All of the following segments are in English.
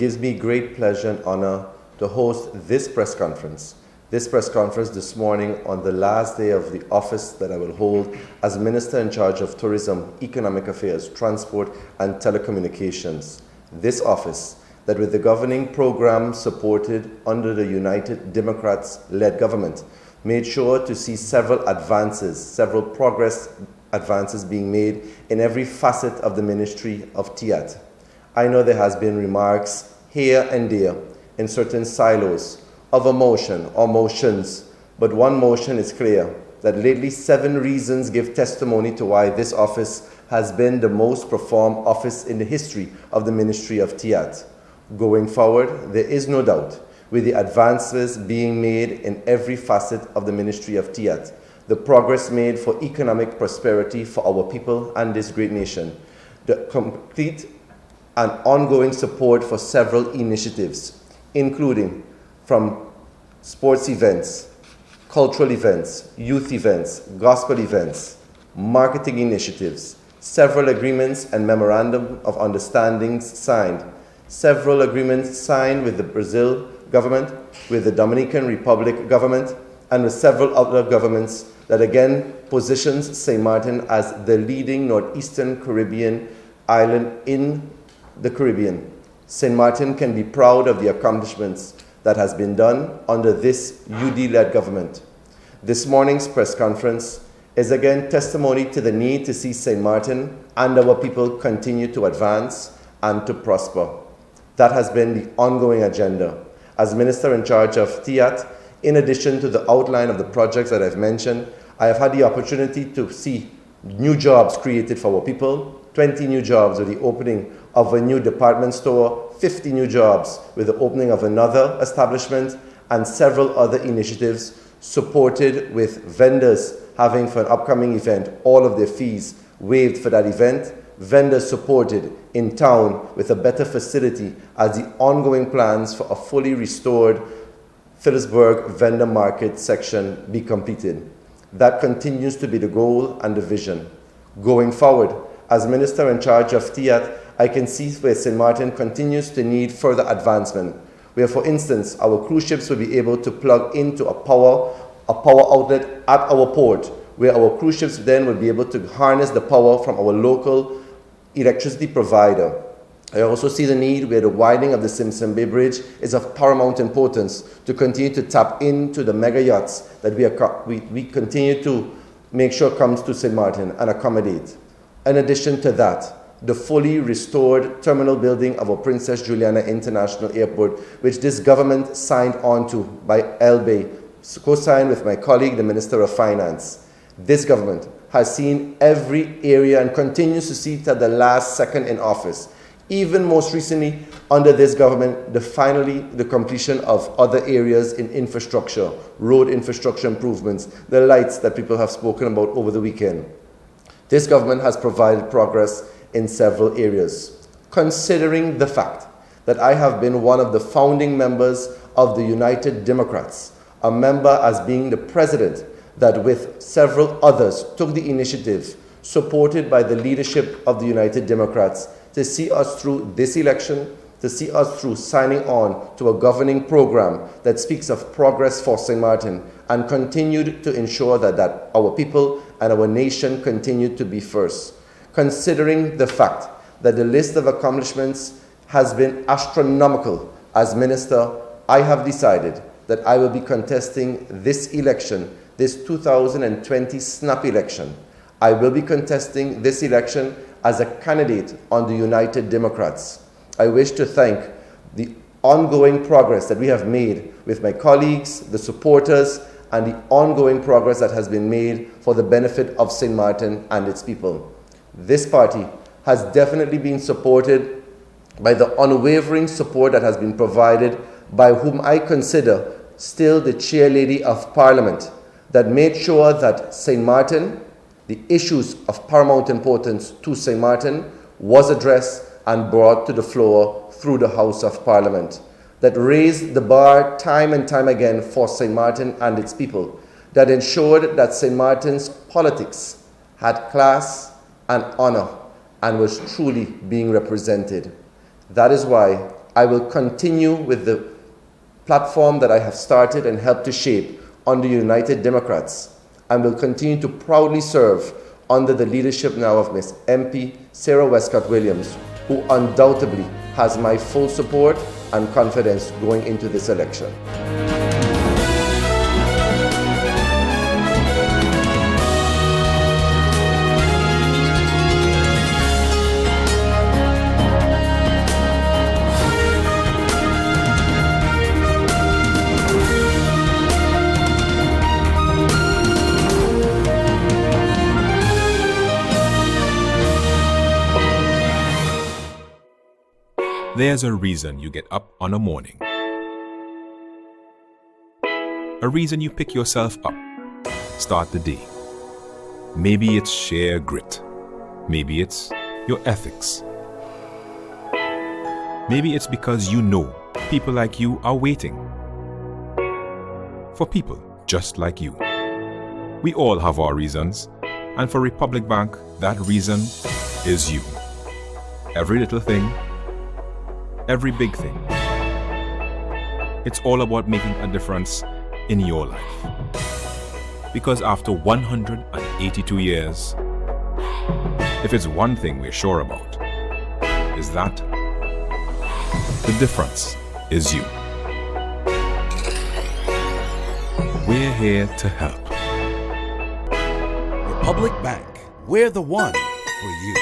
gives me great pleasure and honor to host this press conference. This press conference this morning on the last day of the office that I will hold as Minister in charge of Tourism, Economic Affairs, Transport and Telecommunications. This office that with the governing program supported under the United Democrats-led government made sure to see several progress advances being made in every facet of the Ministry of TIAT. I know there has been remarks here and there in certain silos of a motion or motions, but one motion is clear, that lately 7 reasons give testimony to why this office has been the most performed office in the history of the Ministry of TIAT. Going forward, there is no doubt, with the advances being made in every facet of the Ministry of TIAT, the progress made for economic prosperity for our people and this great nation, the complete and ongoing support for several initiatives, including from sports events, cultural events, youth events, gospel events, marketing initiatives, several agreements and memorandum of understandings signed, several agreements signed with the Brazil government, with the Dominican Republic government, and with several other governments that again positions St. Martin as the leading northeastern Caribbean island in the Caribbean. St. Martin can be proud of the accomplishments that has been done under this UD-led government. This morning's press conference is again testimony to the need to see St. Martin and our people continue to advance and to prosper. That has been the ongoing agenda. As Minister in charge of TIAT, in addition to the outline of the projects that I've mentioned, I have had the opportunity to see new jobs created for our people, 20 new jobs with the opening of a new department store, 50 new jobs with the opening of another establishment, and several other initiatives supported with vendors having for an upcoming event all of their fees waived for that event, vendors supported in town with a better facility as the ongoing plans for a fully restored Phillipsburg vendor market section be completed. That continues to be the goal and the vision. Going forward, as Minister in charge of TIAT, I can see where St. Martin continues to need further advancement, where, for instance, our cruise ships will be able to plug into a power outlet at our port, where our cruise ships then will be able to harness the power from our local electricity provider. I also see the need where the widening of the Simpson Bay Bridge is of paramount importance to continue to tap into the mega yachts that we continue to make sure comes to St. Martin and accommodate. In addition to that, the fully restored terminal building of our Princess Juliana International Airport, which this government signed on to by LBay, co-signed with my colleague, the Minister of Finance. This government has seen every area and continues to see it at the last second in office. Even most recently, under this government, the completion of other areas in infrastructure, road infrastructure improvements, the lights that people have spoken about over the weekend. This government has provided progress in several areas. Considering the fact that I have been one of the founding members of the United Democrats, a member as being the president that with several others took the initiative supported by the leadership of the United Democrats to see us through this election, to see us through signing on to a governing program that speaks of progress for St. Martin and continued to ensure that our people and our nation continued to be first. Considering the fact that the list of accomplishments has been astronomical, as Minister, I have decided that I will be contesting this election, this 2020 snap election. I will be contesting this election as a candidate on the United Democrats. I wish to thank the ongoing progress that we have made with my colleagues, the supporters, and the ongoing progress that has been made for the benefit of St. Martin and its people. This party has definitely been supported by the unwavering support that has been provided by whom I consider still the Chair Lady of Parliament, that made sure that St. Martin, the issues of paramount importance to St. Martin, was addressed and brought to the floor through the House of Parliament, that raised the bar time and time again for St. Martin and its people, that ensured that St. Martin's politics had class and honor and was truly being represented. That is why I will continue with the platform that I have started and helped to shape under United Democrats, and will continue to proudly serve under the leadership now of Ms. MP Sarah Westcott Williams, who undoubtedly has my full support and confidence going into this election. There's a reason you get up on a morning. A reason you pick yourself up, start the day. Maybe it's sheer grit. Maybe it's your ethics. Maybe it's because you know people like you are waiting for people just like you. We all have our reasons, and for Republic Bank, that reason is you. Every little thing, every big thing. It's all about making a difference in your life. Because after 182 years, if it's one thing we're sure about, is that the difference is you. We're here to help. Republic Bank, we're the one for you.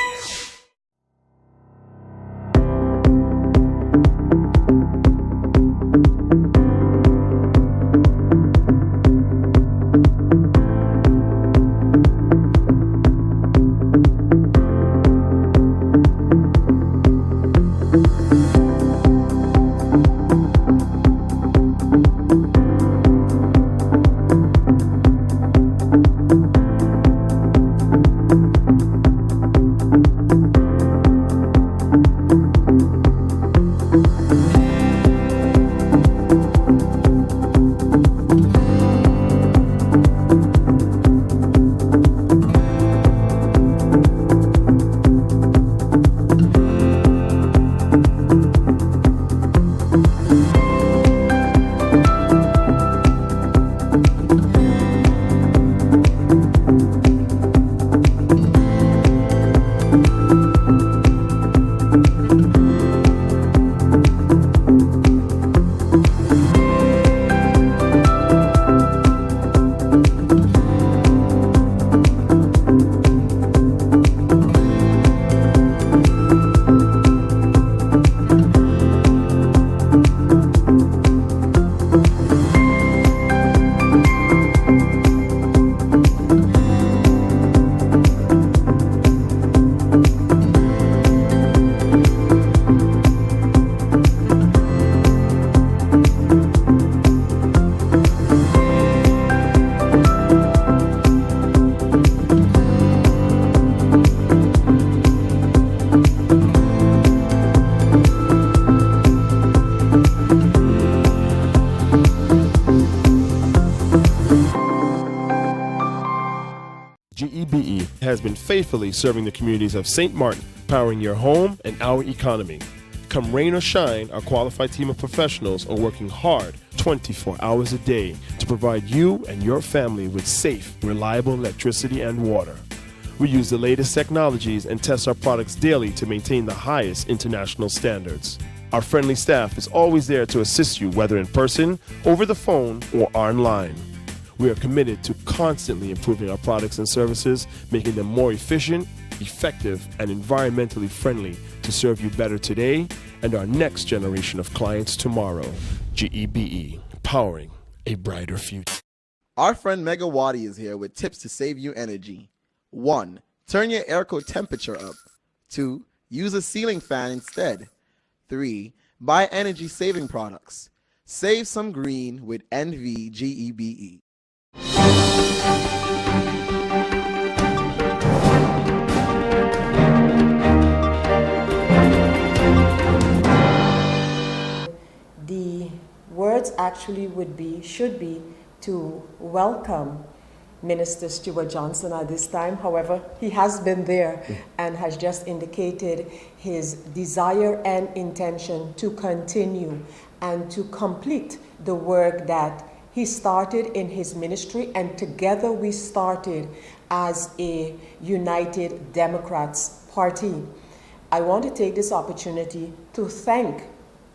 GEBE has been faithfully serving the communities of St. Martin, powering your home and our economy. Come rain or shine, our qualified team of professionals are working hard 24 hours a day to provide you and your family with safe, reliable electricity and water. We use the latest technologies and test our products daily to maintain the highest international standards. Our friendly staff is always there to assist you, whether in person, over the phone, or online. We are committed to constantly improving our products and services, making them more efficient, effective, and environmentally friendly to serve you better today and our next generation of clients tomorrow. GEBE, powering a brighter future. Our friend Megawati is here with tips to save you energy. 1. Turn your airco temperature up. 2. Use a ceiling fan instead. 3. Buy energy-saving products. Save some green with NVGEBE. The words actually should be to welcome Minister Stuart Johnson at this time. However, he has been there and has just indicated his desire and intention to continue and to complete the work that he started in his ministry, and together we started as a United Democrats Party. I want to take this opportunity to thank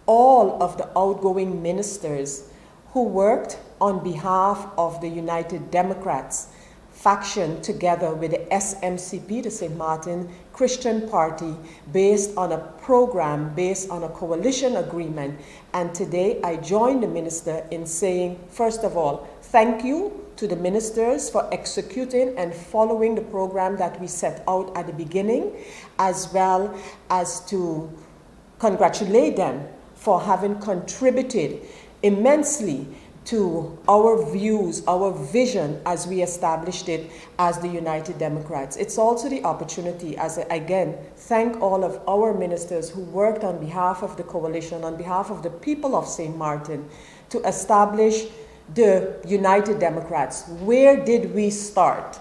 all of the outgoing ministers who worked on behalf of the United Democrats faction together with the SMCP, the St. Martin Christian Party, based on a program, based on a coalition agreement. And today I join the minister in saying, first of all, thank you to the ministers for executing and following the program that we set out at the beginning, as well as to congratulate them for having contributed immensely to our views, our vision as we established it as the United Democrats. It's also the opportunity, as I again thank all of our ministers who worked on behalf of the coalition, on behalf of the people of St. Martin, to establish the United Democrats. Where did we start?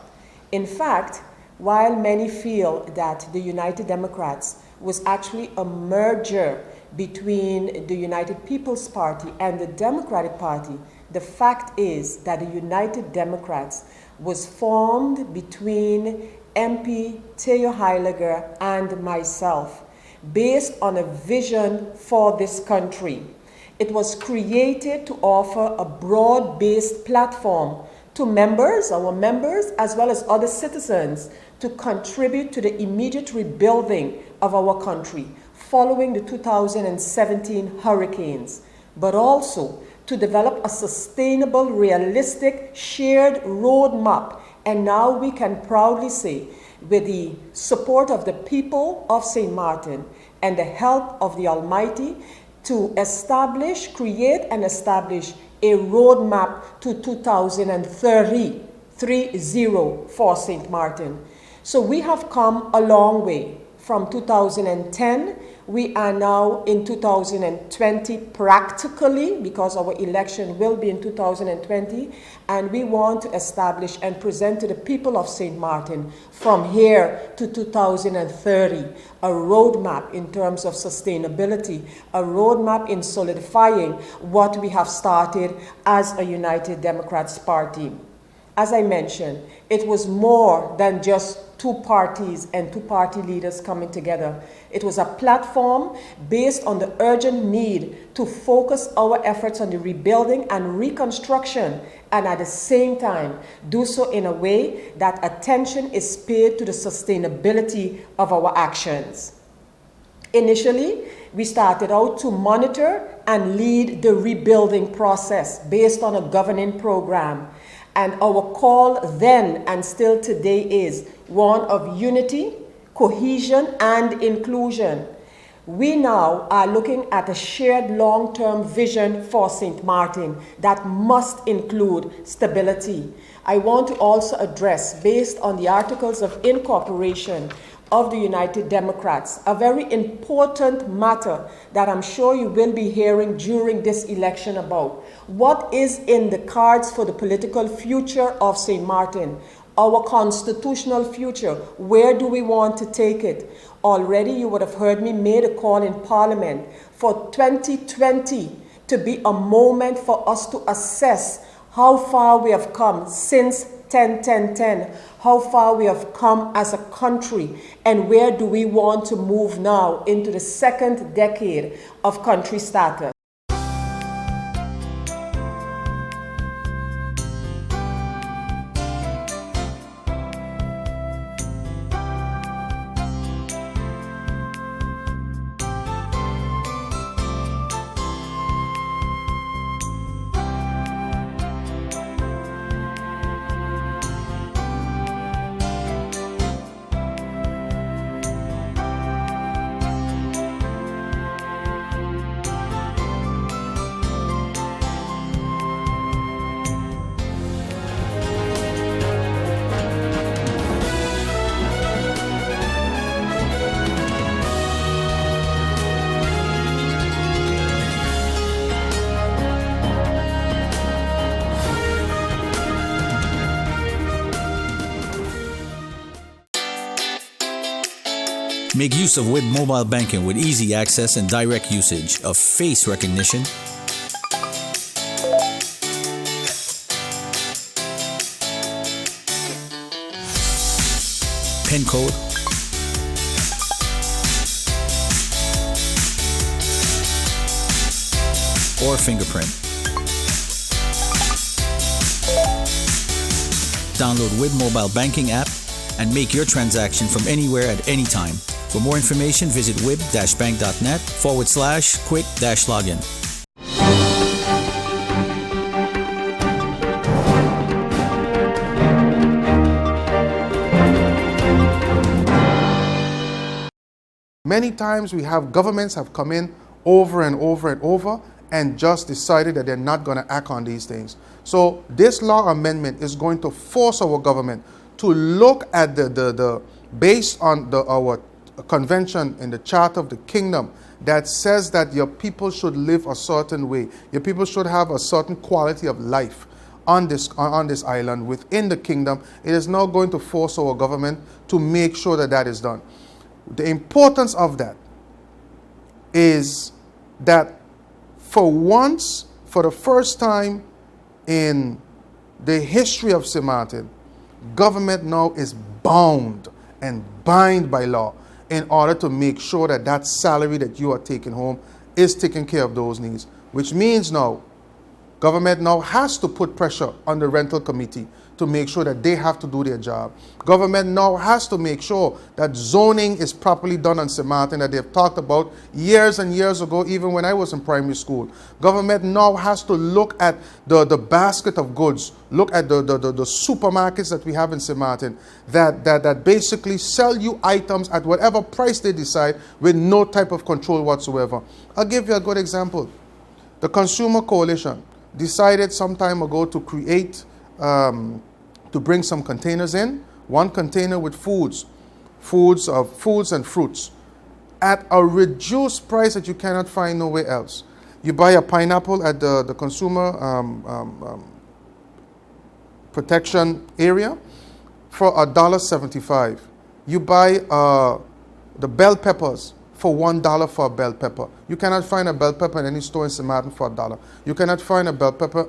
In fact, while many feel that the United Democrats was actually a merger between the United People's Party and the Democratic Party, the fact is that the United Democrats was formed between MP Theo Heiliger and myself based on a vision for this country. It was created to offer a broad-based platform to members, our members, as well as other citizens, to contribute to the immediate rebuilding of our country following the 2017 hurricanes, but also to develop a sustainable, realistic, shared roadmap. And now we can proudly say, with the support of the people of St. Martin and the help of the Almighty, to create and establish a roadmap to 2030, 30 for St. Martin. So we have come a long way from 2010. We are now in 2020 practically, because our election will be in 2020, and we want to establish and present to the people of St. Martin from here to 2030 a roadmap in terms of sustainability, a roadmap in solidifying what we have started as a United Democrats Party. As I mentioned, it was more than just two parties and two party leaders coming together. It was a platform based on the urgent need to focus our efforts on the rebuilding and reconstruction, and at the same time do so in a way that attention is paid to the sustainability of our actions. Initially, we started out to monitor and lead the rebuilding process based on a governing program. And our call then and still today is one of unity, cohesion, and inclusion. We now are looking at a shared long-term vision for St. Martin that must include stability. I want to also address, based on the Articles of Incorporation of the United Democrats, a very important matter that I'm sure you will be hearing during this election about. What is in the cards for the political future of St. Martin? Our constitutional future, where do we want to take it? Already you would have heard me made a call in Parliament for 2020 to be a moment for us to assess how far we have come since 10-10-10, how far we have come as a country, and where do we want to move now into the second decade of country status. Make use of WIB mobile banking with easy access and direct usage of face recognition, PIN code, or fingerprint. Download WIB mobile banking app and make your transaction from anywhere at any time. For more information, visit wib-bank.net/quick-login. Many times we have governments have come in over and over and over and just decided that they're not going to act on these things. So this law amendment is going to force our government to look at based on our convention in the Charter of the Kingdom that says that your people should live a certain way. Your people should have a certain quality of life on this island within the kingdom. It is now going to force our government to make sure that that is done. The importance of that is that for once, for the first time in the history of St. Martin, government now is bound and bind by law in order to make sure that that salary that you are taking home is taking care of those needs. Which means now, government now has to put pressure on the rental committee to make sure that they have to do their job. Government now has to make sure that zoning is properly done on St. Martin that they've talked about years and years ago, even when I was in primary school. Government now has to look at the basket of goods, look at the supermarkets that we have in St. Martin that basically sell you items at whatever price they decide with no type of control whatsoever. I'll give you a good example. The Consumer Coalition decided some time ago to create to bring some containers in, one container with foods and fruits at a reduced price that you cannot find nowhere else. You buy a pineapple at the consumer protection area for $1.75. You buy the bell peppers for $1 for a bell pepper. You cannot find a bell pepper in any store in St. Martin for $1. You cannot find a bell pepper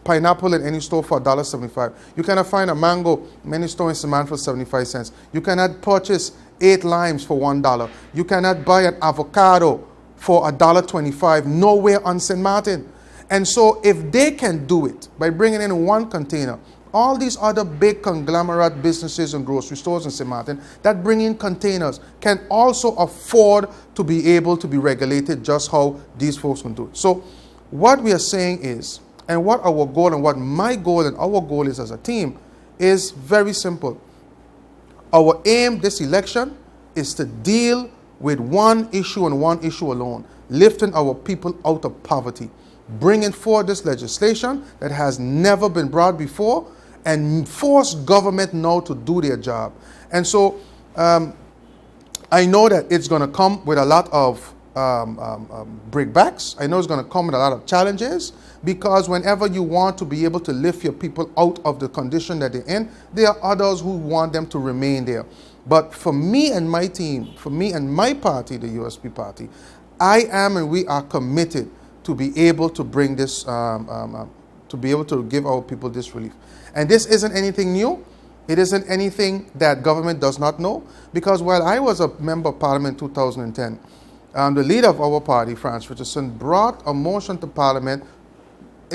pineapple in any store for $1.75. You cannot find a mango in any store in St. Martin for 75 cents. You cannot purchase 8 limes for $1. You cannot buy an avocado for $1.25 nowhere on St. Martin. And so if they can do it by bringing in one container, all these other big conglomerate businesses and grocery stores in St. Martin that bring in containers can also afford to be able to be regulated just how these folks can do it. So what we are saying is, and what our goal and what my goal and our goal is as a team is very simple. Our aim this election is to deal with one issue and one issue alone, lifting our people out of poverty, bringing forward this legislation that has never been brought before and force government now to do their job. And so I know that it's going to come with a lot of breakbacks. I know it's going to come with a lot of challenges, because whenever you want to be able to lift your people out of the condition that they're in, there are others who want them to remain there. But for me and my team, for me and my party, the USP party, I am and we are committed to be able to bring this, to be able to give our people this relief. And this isn't anything new. It isn't anything that government does not know, because while I was a member of Parliament in 2010, the leader of our party, Franz Richardson, brought a motion to Parliament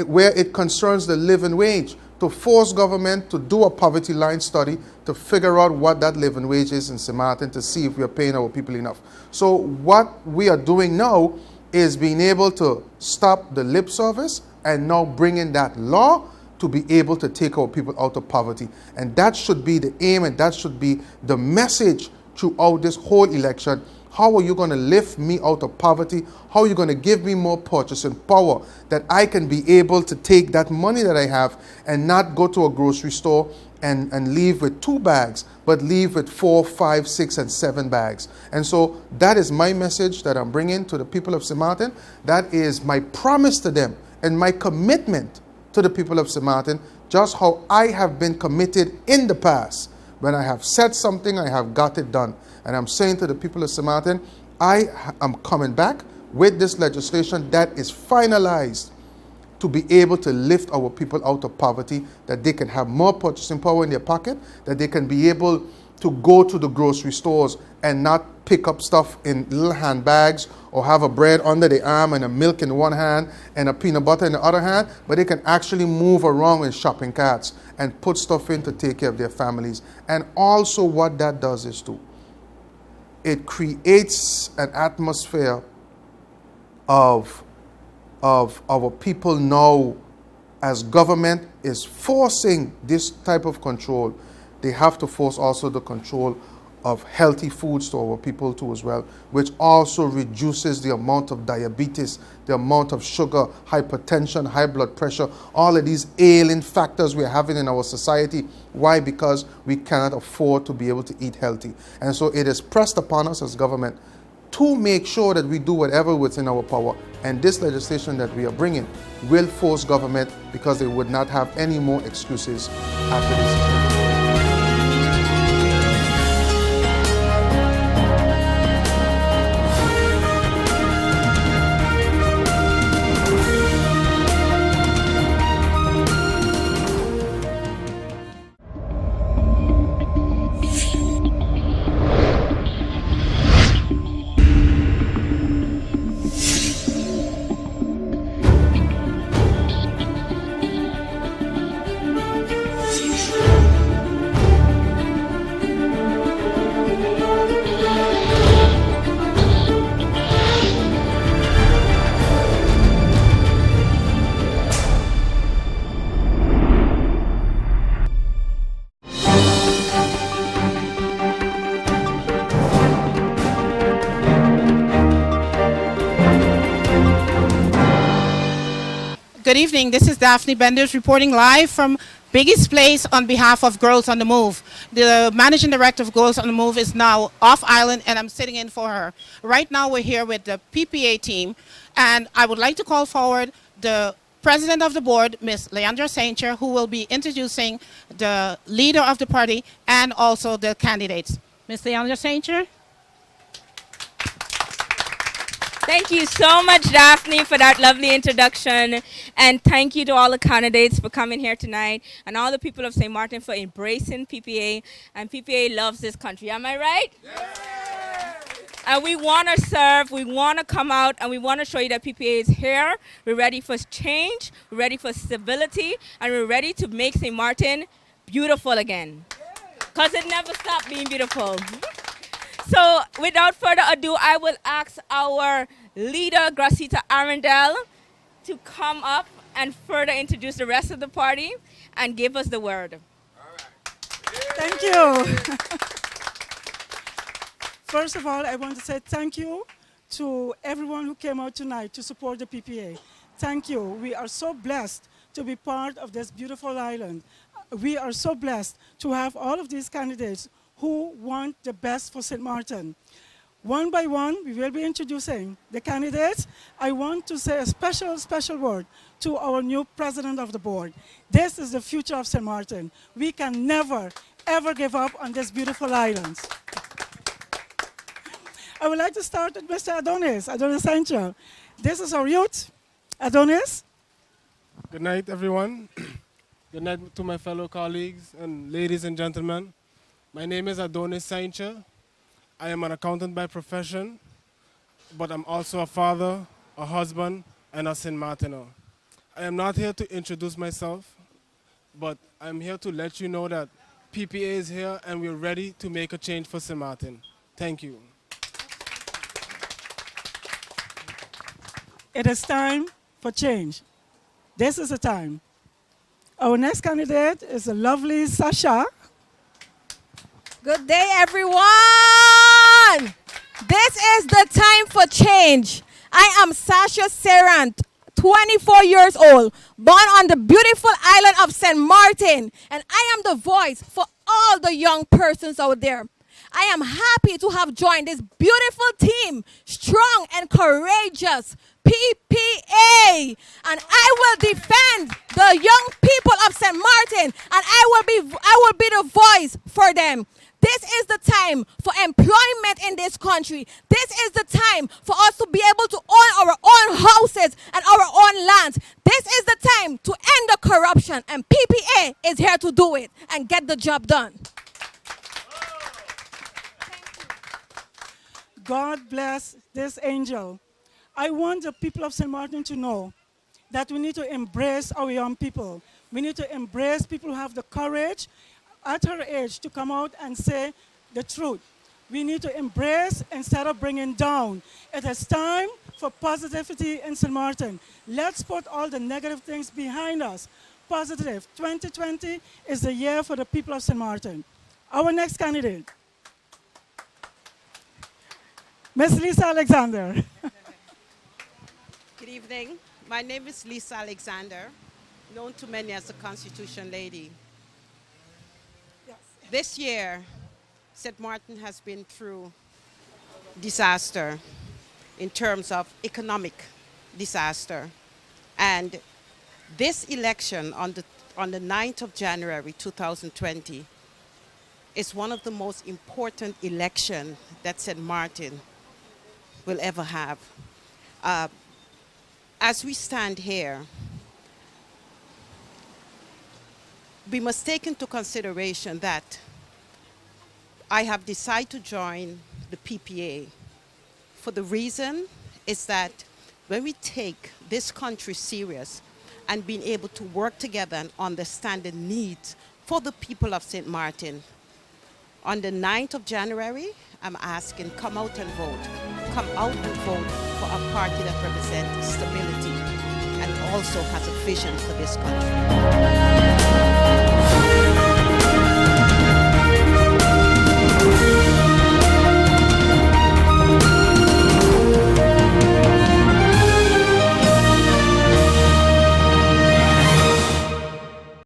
where it concerns the living wage, to force government to do a poverty line study to figure out what that living wage is in St. Martin to see if we are paying our people enough. So what we are doing now is being able to stop the lip service and now bring in that law to be able to take our people out of poverty. And that should be the aim, and that should be the message throughout this whole election. How are you going to lift me out of poverty? How are you going to give me more purchasing power that I can be able to take that money that I have and not go to a grocery store and leave with 2 bags, but leave with 4, 5, 6, and 7 bags. And so that is my message that I'm bringing to the people of St. Martin. That is my promise to them and my commitment to the people of St. Martin, just how I have been committed in the past When I have said something, I have got it done. And I'm saying to the people of St. Martin, I am coming back with this legislation that is finalized to be able to lift our people out of poverty, that they can have more purchasing power in their pocket, that they can be able to go to the grocery stores and not pick up stuff in little handbags or have a bread under the arm and a milk in one hand and a peanut butter in the other hand, but they can actually move around in shopping carts and put stuff in to take care of their families. And also what that does is it creates an atmosphere of our people now, as government is forcing this type of control, they have to force also the control of healthy foods to our people too as well, which also reduces the amount of diabetes, the amount of sugar, hypertension, high blood pressure, all of these ailing factors we're having in our society. Why? Because we cannot afford to be able to eat healthy. And so it is pressed upon us as government to make sure that we do whatever within our power. And this legislation that we are bringing will force government, because they would not have any more excuses after this. Good evening. This is Daphne Benders reporting live from Biggie's Place on behalf of Girls on the Move. The managing director of Girls on the Move is now off island, and I'm sitting in for her. Right now we're here with the PPA team, and I would like to call forward the president of the board, Ms. Leandra Saincher, who will be introducing the leader of the party and also the candidates. Ms. Leandra Saincher. Thank you so much, Daphne, for that lovely introduction. And thank you to all the candidates for coming here tonight, and all the people of St. Martin for embracing PPA. And PPA loves this country. Am I right? Yeah. And we want to serve, we want to come out, and we want to show you that PPA is here. We're ready for change, we're ready for stability, and we're ready to make St. Martin beautiful again. Because it never stopped being beautiful. So without further ado, I will ask our leader, Gracita Arundel, to come up and further introduce the rest of the party and give us the word. All right. Thank you. First of all, I want to say thank you to everyone who came out tonight to support the PPA. Thank you. We are so blessed to be part of this beautiful island. We are so blessed to have all of these candidates who want the best for St. Martin. One by one, we will be introducing the candidates. I want to say a special word to our new president of the board. This is the future of St. Martin. We can never, ever give up on this beautiful island. I would like to start with Mr. Adonis Saincher. This is our youth. Adonis. Good night, everyone. Good night to my fellow colleagues and ladies and gentlemen. My name is Adonis Saincher. I am an accountant by profession, but I'm also a father, a husband, and a St. Martiner. I am not here to introduce myself, but I'm here to let you know that PPA is here and we're ready to make a change for St. Martin. Thank you. It is time for change. This is the time. Our next candidate is the lovely Sasha. Good day, everyone. This is the time for change. I am Sasha Serant, 24 years old, born on the beautiful island of St. Martin, and I am the voice for all the young persons out there. I am happy to have joined this beautiful team, strong and courageous PPA. PPA. And I will defend the young people of St. Martin, and I will be the voice for them. This is the time for employment in this country. This is the time for us to be able to own our own houses and our own lands. This is the time to end the corruption, and PPA is here to do it and get the job done. God bless this angel. I want the people of St. Martin to know that we need to embrace our young people. We need to embrace people who have the courage at her age to come out and say the truth. We need to embrace instead of bringing down. It is time for positivity in St. Martin. Let's put all the negative things behind us. Positive. 2020 is the year for the people of St. Martin. Our next candidate, Ms. Lisa Alexander. Good evening. My name is Lisa Alexander, known to many as the Constitution Lady. This year, St. Martin has been through disaster in terms of economic disaster. And this election on the 9th of January 2020 is one of the most important elections that St. Martin will ever have. As we stand here, we must take into consideration that I have decided to join the PPA for the reason is that when we take this country serious and being able to work together and understand the needs for the people of St. Martin, on the 9th of January, I'm asking, come out and vote. Come out and vote for a party that represents stability and also has a vision for this country.